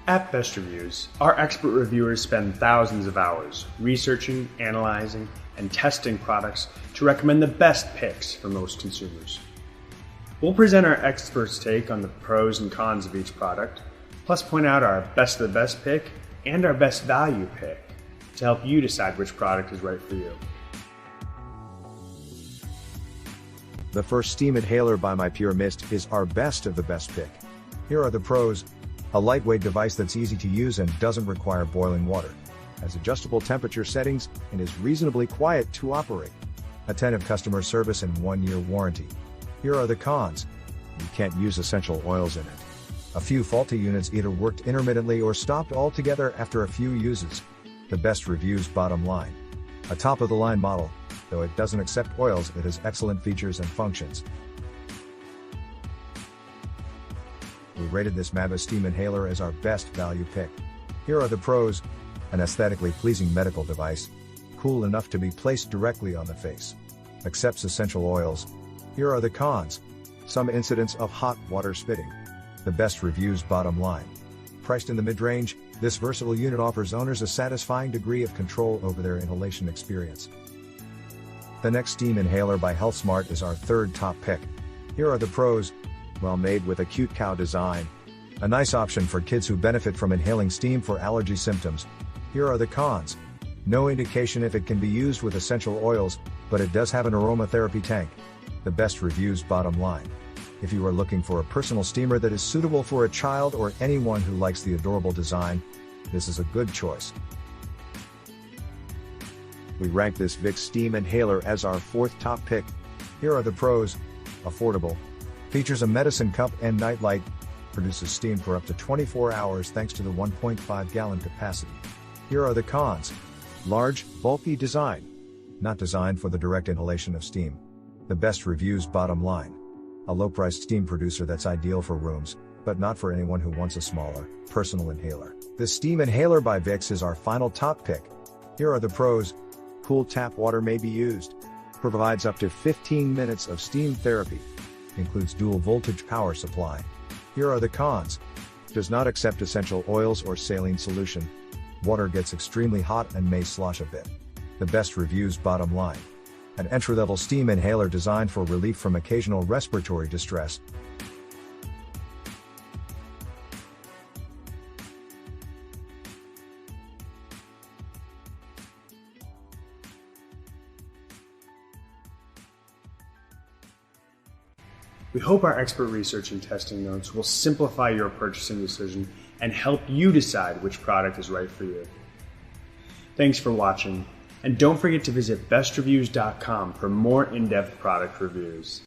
At Best Reviews, our expert reviewers spend thousands of hours researching, analyzing, and testing products to recommend the best picks for most consumers. We'll present our experts' take on the pros and cons of each product, plus point out our best of the best pick and our best value pick to help you decide which product is right for you. The first steam inhaler by Mypurmist is our best of the best pick. Here are the pros. A lightweight device that's easy to use and doesn't require boiling water. Has adjustable temperature settings and is reasonably quiet to operate. Attentive customer service and 1-year warranty. Here are the cons. You can't use essential oils in it. A few faulty units either worked intermittently or stopped altogether after a few uses. The best reviews bottom line. A top-of-the-line model, though it doesn't accept oils, it has excellent features and functions. We rated this Mypurmist steam inhaler as our best value pick. Here are the pros. An aesthetically pleasing medical device. Cool enough to be placed directly on the face. Accepts essential oils. Here are the cons. Some incidents of hot water spitting. The best reviews bottom line. Priced in the mid-range, this versatile unit offers owners a satisfying degree of control over their inhalation experience. The next steam inhaler by HealthSmart is our third top pick. Here are the pros. Well made with a cute cow design. A nice option for kids who benefit from inhaling steam for allergy symptoms. Here are the cons. No indication if it can be used with essential oils, but it does have an aromatherapy tank. The best reviews bottom line. If you are looking for a personal steamer that is suitable for a child or anyone who likes the adorable design, this is a good choice. We rank this Vicks steam inhaler as our fourth top pick. Here are the pros. Affordable. Features a medicine cup and nightlight. Produces steam for up to 24 hours thanks to the 1.5-gallon capacity. Here are the cons. Large, bulky design. Not designed for the direct inhalation of steam. The best reviews bottom line. A low-priced steam producer that's ideal for rooms, but not for anyone who wants a smaller, personal inhaler. The steam inhaler by Vicks is our final top pick. Here are the pros. Cool tap water may be used. Provides up to 15 minutes of steam therapy. Includes dual voltage power supply. Here are the cons. Does not accept essential oils or saline solution. Water gets extremely hot and may slosh a bit. The best reviews bottom line. An entry-level steam inhaler designed for relief from occasional respiratory distress. We hope our expert research and testing notes will simplify your purchasing decision and help you decide which product is right for you. Thanks for watching, and don't forget to visit bestreviews.com for more in-depth product reviews.